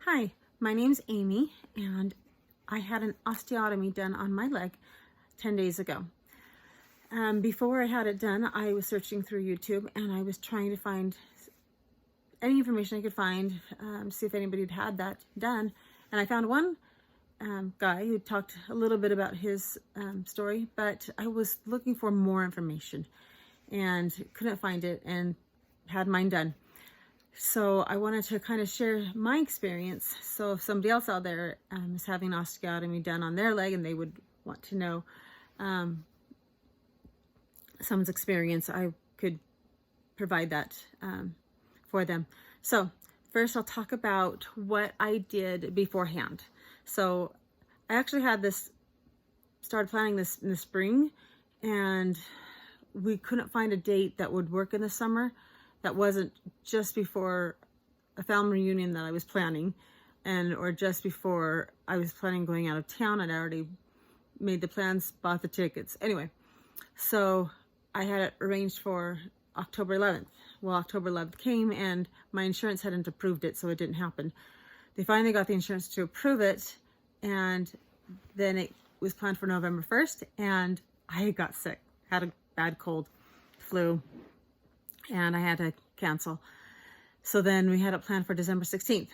Hi, my name's Amy, and I had an osteotomy done on my leg 10 days ago. Before I had it done, I was searching through YouTube and I was trying to find any information I could find, see if anybody had that done. And I found one guy who talked a little bit about his story, but I was looking for more information and couldn't find it and had mine done. So I wanted to kind of share my experience. So if somebody else out there is having an osteotomy done on their leg and they would want to know someone's experience, I could provide that for them. So first I'll talk about what I did beforehand. So I actually had started planning this in the spring, and we couldn't find a date that would work in the summer that wasn't just before a family reunion that I was planning, or just before I was planning going out of town. I'd already made the plans, bought the tickets. Anyway, so I had it arranged for October 11th. Well, October 11th came and my insurance hadn't approved it, so it didn't happen. They finally got the insurance to approve it, and then it was planned for November 1st, and I got sick, had a bad cold, flu, and I had to cancel. So then we had it planned for December 16th.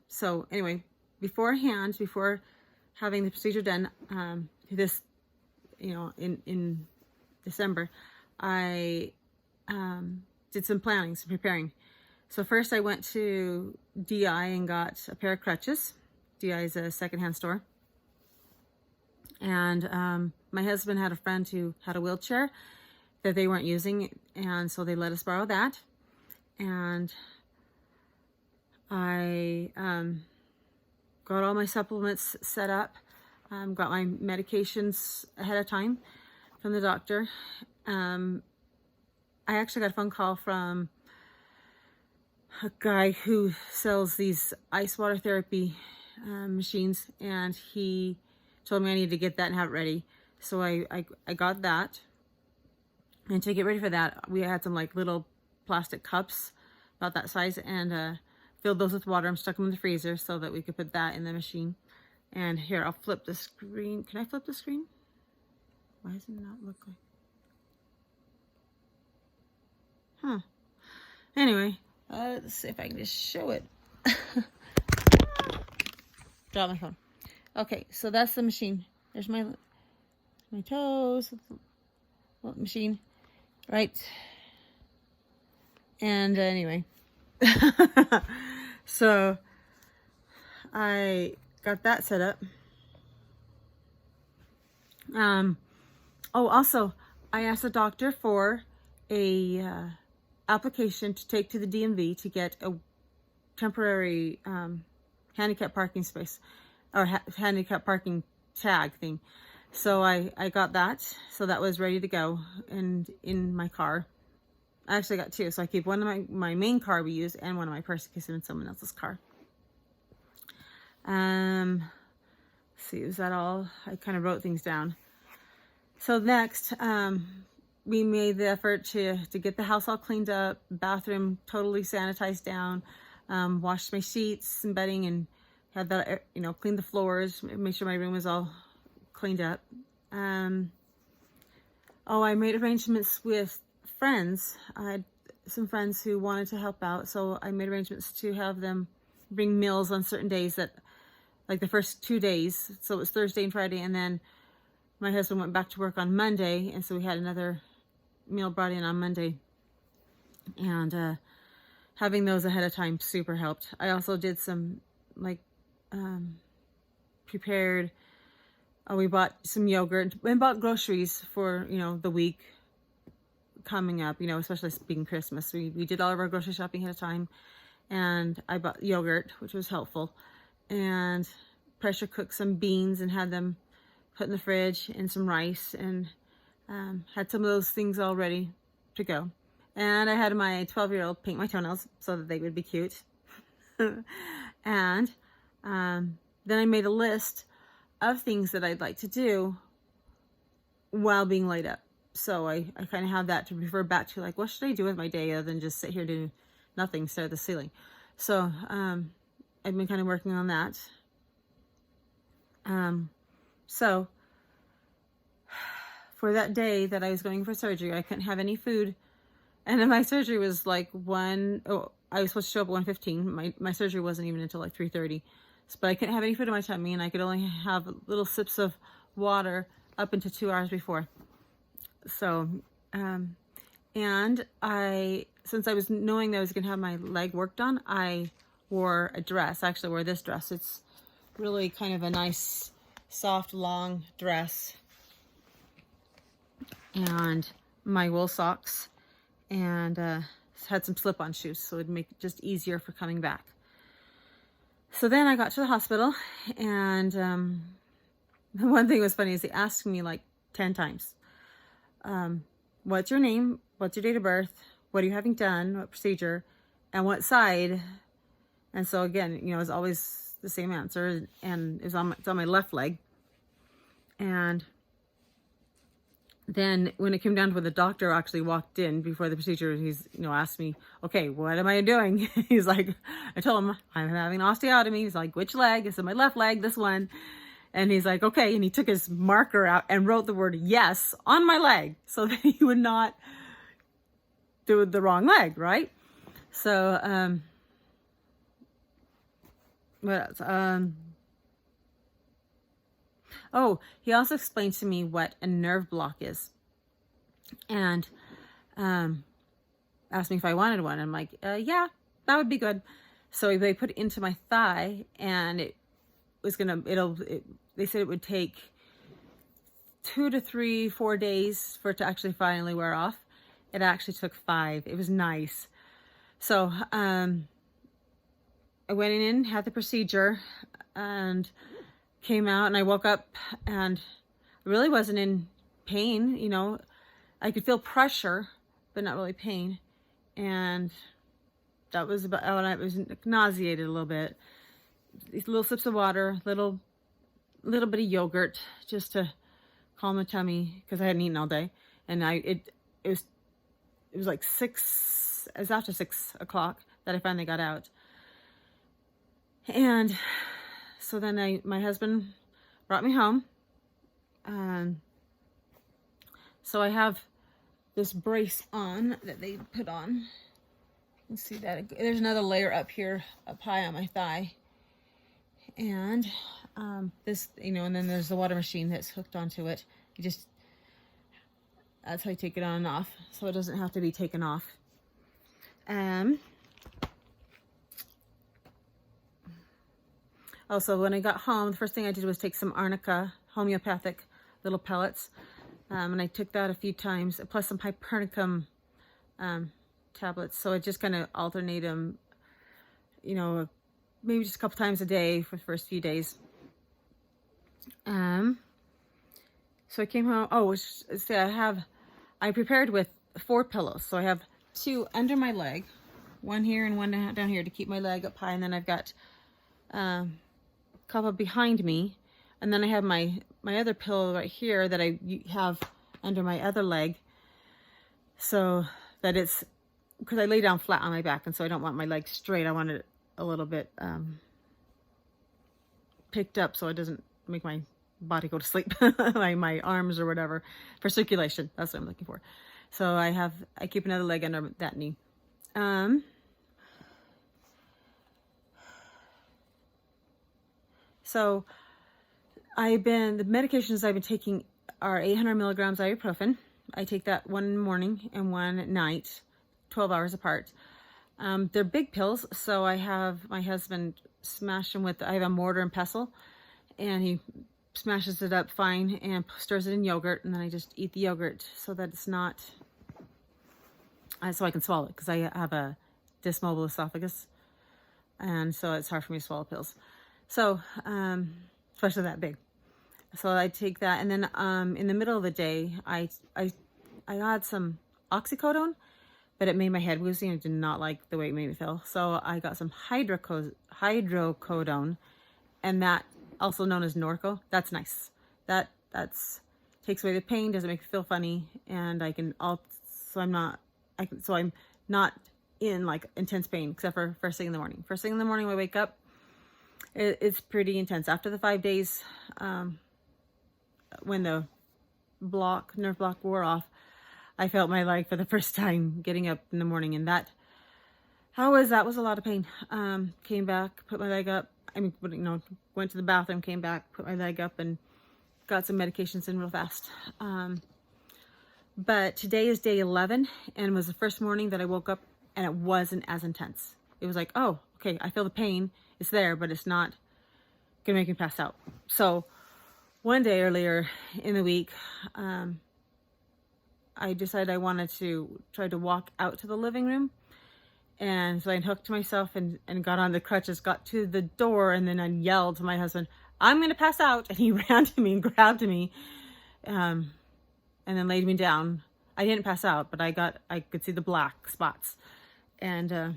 So anyway, before having the procedure done, in December, I did some planning, some preparing. So first I went to DI and got a pair of crutches. DI is a secondhand store. And my husband had a friend who had a wheelchair that they weren't using, and so they let us borrow that. And I got all my supplements set up, got my medications ahead of time from the doctor. I actually got a phone call from a guy who sells these ice water therapy machines, and he told me I needed to get that and have it ready. So I got that. And to get ready for that, we had some like little plastic cups about that size, and filled those with water and stuck them in the freezer so that we could put that in the machine. And here, I'll flip the screen. Can I flip the screen? Why does it not look like? Huh. Anyway, let's see if I can just show it. Drop my phone. Okay, so that's the machine. There's my toes. Machine. Right. And anyway, so I got that set up. Also, I asked the doctor for a application to take to the DMV to get a temporary handicap parking space, or handicap parking tag thing. So I got that, so that was ready to go and in my car. I actually got two, so I keep one of my main car we use and one of my purse in case I'm in someone else's car. Let's see, was that all? I kind of wrote things down. So next, we made the effort to get the house all cleaned up, bathroom totally sanitized down, washed my sheets and bedding, and had that, cleaned the floors, made sure my room was all cleaned up. I made arrangements with friends. I had some friends who wanted to help out, so I made arrangements to have them bring meals on certain days, that like the first 2 days. So it was Thursday and Friday, and then my husband went back to work on Monday, and so we had another meal brought in on Monday. And having those ahead of time super helped. I also did some prepared. We bought some yogurt and bought groceries for, the week coming up, especially being Christmas. We did all of our grocery shopping ahead of time, and I bought yogurt, which was helpful, and pressure cooked some beans and had them put in the fridge, and some rice, and had some of those things all ready to go. And I had my 12-year-old paint my toenails so that they would be cute. And then I made a list of things that I'd like to do while being laid up. So I kind of have that to refer back to, like, what should I do with my day other than just sit here do nothing, stare at the ceiling. So I've been kind of working on that. So for that day that I was going for surgery, I couldn't have any food. And then my surgery was like I was supposed to show up at 1:15. My surgery wasn't even until like 3:30. But I couldn't have any food in my tummy, and I could only have little sips of water up into 2 hours before. So, and since I was knowing that I was going to have my leg worked on, I wore a dress. I actually wore this dress. It's really kind of a nice, soft, long dress. And my wool socks, and had some slip-on shoes, so it'd make it just easier for coming back. So then I got to the hospital, and the one thing was funny is they asked me like 10 times, what's your name, what's your date of birth, what are you having done, what procedure, and what side. And so again, you know, it's always the same answer, and it's on my left leg. And then when it came down to when the doctor actually walked in before the procedure, he's, you know, asked me, okay, what am I doing? He's like, I told him I'm having an osteotomy. He's like, which leg? I said, my left leg, this one. And he's like, okay. And he took his marker out and wrote the word yes on my leg so that he would not do the wrong leg, right? So, what else? Oh, he also explained to me what a nerve block is, and asked me if I wanted one. I'm like, yeah, that would be good. So they put it into my thigh, and it was they said it would take 2 to 3, 4 days for it to actually finally wear off. It actually took 5. It was nice. So I went in, had the procedure, and came out, and I woke up and I really wasn't in pain. You know, I could feel pressure, but not really pain. And that was about, I was nauseated a little bit. These little sips of water, little bit of yogurt just to calm the tummy because I hadn't eaten all day. And it was like 6, it was after 6 o'clock that I finally got out. And so then my husband brought me home. So I have this brace on that they put on. You see that there's another layer up here, up high on my thigh. And this, you know, and then there's the water machine that's hooked onto it. That's how you take it on and off, so it doesn't have to be taken off. Also, when I got home, the first thing I did was take some arnica, homeopathic little pellets, and I took that a few times, plus some hypericum tablets. So I just kind of alternate them, you know, maybe just a couple times a day for the first few days. So I came home. Oh, I prepared with 4 pillows. So I have 2 under my leg, one here and one down here to keep my leg up high, and then I've got couple behind me, and then I have my other pillow right here that I have under my other leg, so that it's, because I lay down flat on my back, and so I don't want my leg straight. I want it a little bit picked up so it doesn't make my body go to sleep, my arms or whatever, for circulation. That's what I'm looking for. So I keep another leg under that knee. So the medications I've been taking are 800 milligrams ibuprofen. I take that one morning and one at night, 12 hours apart. They're big pills, so I have my husband smash them I have a mortar and pestle, and he smashes it up fine and stirs it in yogurt, and then I just eat the yogurt so that it's not, so I can swallow it, because I have a dysmobile esophagus, and so it's hard for me to swallow pills. So, especially that big. So I take that, and then in the middle of the day, I had some oxycodone, but it made my head woozy, and I did not like the way it made me feel. So I got some hydrocodone, and that, also known as Norco. That's nice. That's takes away the pain, doesn't make me feel funny, and I'm not in like intense pain, except for first thing in the morning. First thing in the morning when I wake up, it's pretty intense. After the 5 days, when the nerve block wore off, I felt my leg for the first time getting up in the morning, and that was a lot of pain. Came back, put my leg up. I mean, went to the bathroom, came back, put my leg up, and got some medications in real fast. But today is day 11, and was the first morning that I woke up and it wasn't as intense. It was like, oh, okay, I feel the pain. It's there, but it's not gonna make me pass out. So one day earlier in the week, I decided I wanted to try to walk out to the living room. And so I unhooked myself and got on the crutches, got to the door, and then I yelled to my husband, I'm going to pass out. And he ran to me and grabbed me, and then laid me down. I didn't pass out, but I could see the black spots. And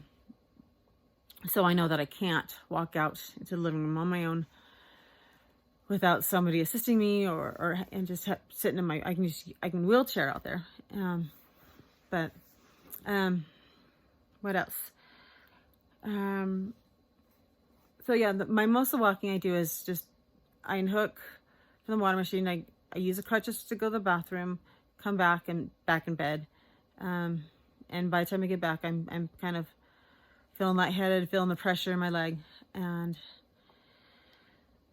so I know that I can't walk out into the living room on my own without somebody assisting me and just sitting in I can wheelchair out there. What else? So yeah, most of the walking I do is just, I unhook from the water machine. I use the crutches to go to the bathroom, come back and back in bed. And by the time I get back, I'm kind of feeling lightheaded, feeling the pressure in my leg. And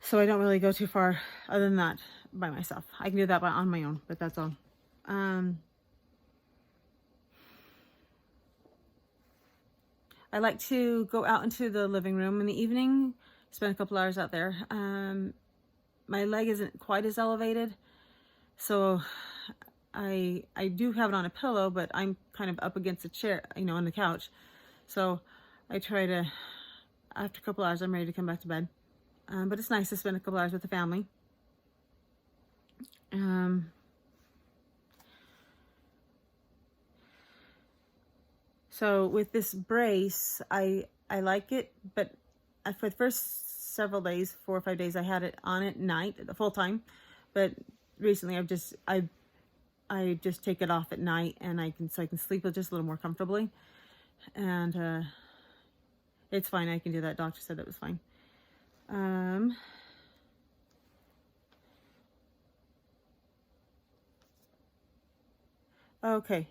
so I don't really go too far other than that by myself. I can do that on my own, but that's all. I like to go out into the living room in the evening, spend a couple hours out there. My leg isn't quite as elevated, so I do have it on a pillow, but I'm kind of up against a chair, on the couch. So I try to, after a couple hours, I'm ready to come back to bed. But it's nice to spend a couple hours with the family. So with this brace, I like it, but for the first several days, 4 or 5 days, I had it on at night, the full time. But recently, I just take it off at night, and I can sleep just a little more comfortably. And it's fine. I can do that. Doctor said it was fine. Okay.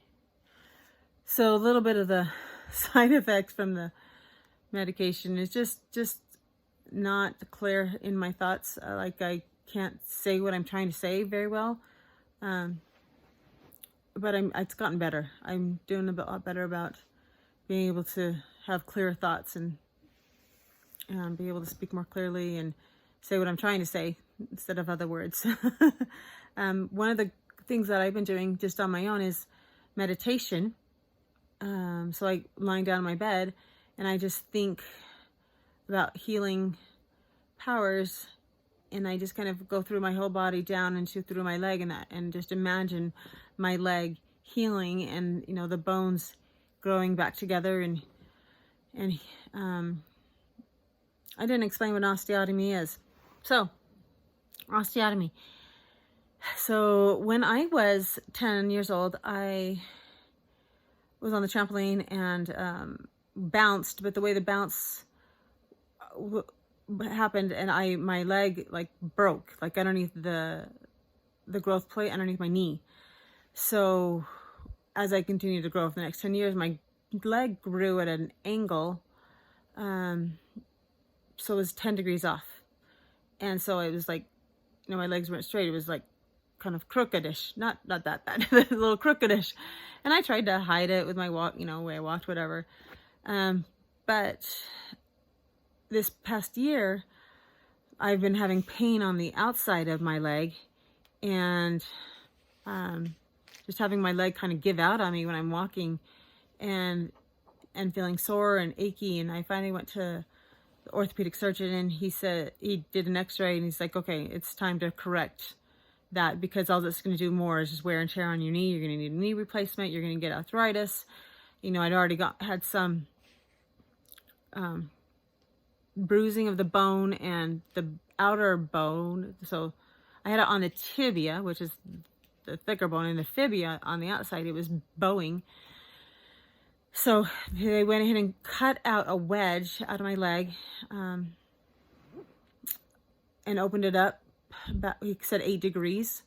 So a little bit of the side effects from the medication is just not clear in my thoughts. I can't say what I'm trying to say very well. But it's gotten better. I'm doing a lot better about being able to have clear thoughts and be able to speak more clearly and say what I'm trying to say instead of other words. One of the things that I've been doing just on my own is meditation. So I lying down in my bed and I just think about healing powers, and I just kind of go through my whole body down and through my leg and just imagine my leg healing and the bones growing back together and I didn't explain what osteotomy is. So osteotomy. So when I was 10 years old, I was on the trampoline and bounced, but the way the bounce happened, and my leg broke underneath the growth plate underneath my knee. So as I continued to grow for the next 10 years, my leg grew at an angle, so it was 10 degrees off, and so it was my legs weren't straight. It was kind of crookedish, not that bad, a little crookedish. And I tried to hide it with my walk, way I walked, whatever. But this past year, I've been having pain on the outside of my leg, and just having my leg kind of give out on me when I'm walking, and feeling sore and achy. And I finally went to the orthopedic surgeon, and he said, he did an x-ray, and he's like, okay, it's time to correct that, because all that's going to do more is just wear and tear on your knee. You're going to need a knee replacement. You're going to get arthritis. I'd already had some bruising of the bone and the outer bone. So I had it on the tibia, which is the thicker bone, and the fibia on the outside, it was bowing. So they went ahead and cut out a wedge out of my leg. and opened it up. About, he said 8 degrees.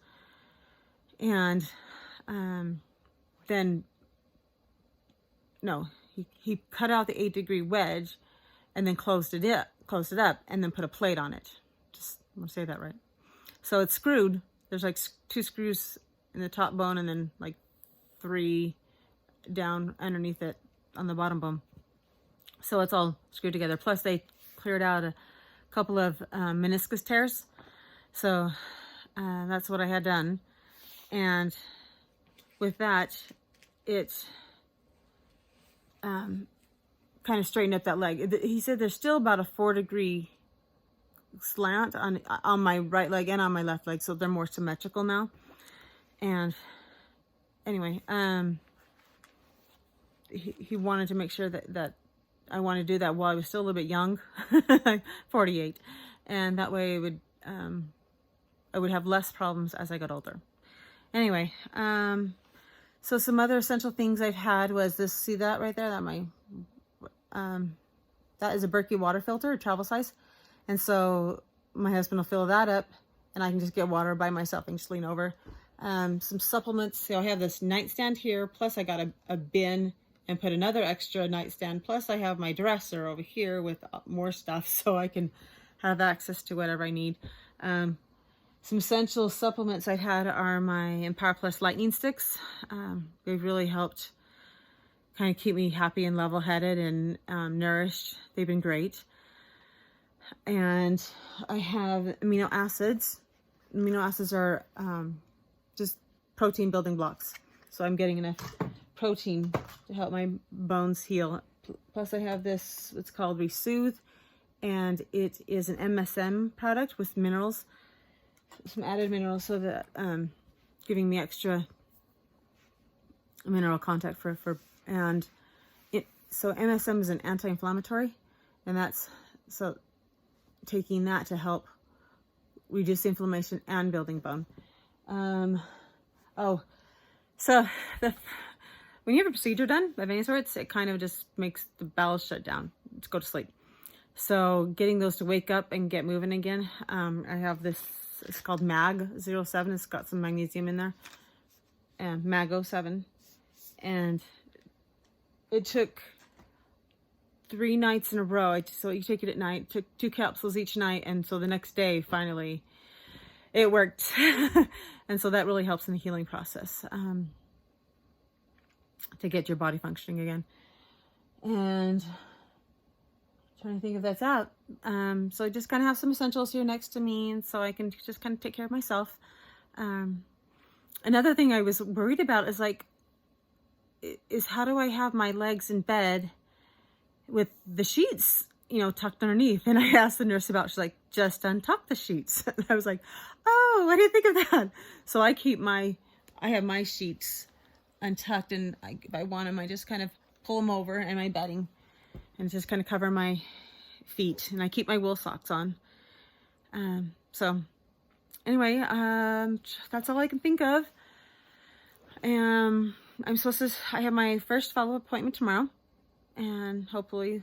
And then, no, he cut out the 8-degree wedge and then closed it up and then put a plate on it. Just want to say that right. So it's screwed. There's like 2 screws in the top bone and then like 3 down underneath it on the bottom bone. So it's all screwed together. Plus they cleared out a couple of meniscus tears. So that's what I had done. And with that, it kind of straightened up that leg. He said there's still about a 4-degree slant on my right leg and on my left leg, so they're more symmetrical now. And anyway, he wanted to make sure that I wanted to do that while I was still a little bit young, 48, and that way it would I would have less problems as I got older. Anyway, so some other essential things I've had was this. See that right there? That is a Berkey water filter, travel size. And so my husband will fill that up and I can just get water by myself and just lean over. Some supplements. So I have this nightstand here. Plus I got a bin and put another extra nightstand. Plus I have my dresser over here with more stuff so I can have access to whatever I need. Some essential supplements I had are my Empower Plus lightning sticks. They've really helped kind of keep me happy and level-headed and nourished. They've been great. And I have amino acids. Amino acids are just protein building blocks. So I'm getting enough protein to help my bones heal. Plus I have this, it's called Resoothe, and it is an MSM product with minerals, some added minerals, so that giving me extra mineral content so MSM is an anti-inflammatory, and that's so taking that to help reduce inflammation and building bone. So when you have a procedure done of any sorts, it kind of just makes the bowels shut down to go to sleep. So getting those to wake up and get moving again. I have this, it's called MAG-07. It's got some magnesium in there, and MAG-07. And it took 3 nights in a row. So you take it at night, took 2 capsules each night. And so the next day, finally, it worked. And so that really helps in the healing process, to get your body functioning again. And trying to think if that's out. So I just kind of have some essentials here next to me, and so I can just kind of take care of myself. Another thing I was worried about is how do I have my legs in bed with the sheets, tucked underneath? And I asked the nurse about, she's like, just untuck the sheets. And I was like, oh, I didn't think of that. So I have my sheets untucked, and if I want them, I just kind of pull them over and my bedding and just kind of cover my feet, and I keep my wool socks on. So anyway, that's all I can think of. I have my first follow-up appointment tomorrow, and hopefully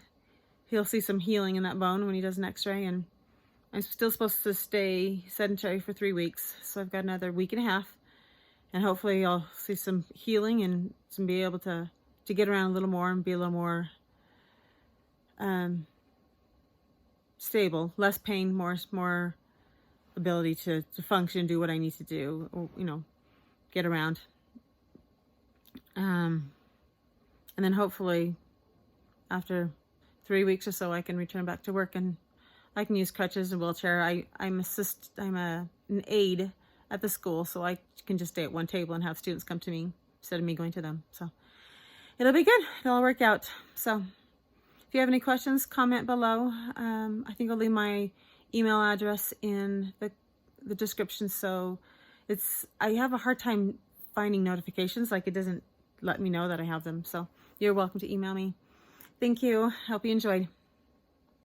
he'll see some healing in that bone when he does an x-ray. And I'm still supposed to stay sedentary for 3 weeks, so I've got another week and a half, and hopefully I'll see some healing and be able to get around a little more and be a little more stable, less pain, more ability to function, do what I need to do, or, get around. And then hopefully after 3 weeks or so, I can return back to work and I can use crutches and wheelchair. I'm an aide at the school, so I can just stay at one table and have students come to me instead of me going to them. So it'll be good. It'll work out. So if you have any questions, comment below. I think I'll leave my email address in the description. So I have a hard time finding notifications. Like, it doesn't let me know that I have them. So you're welcome to email me. Thank you. Hope you enjoyed.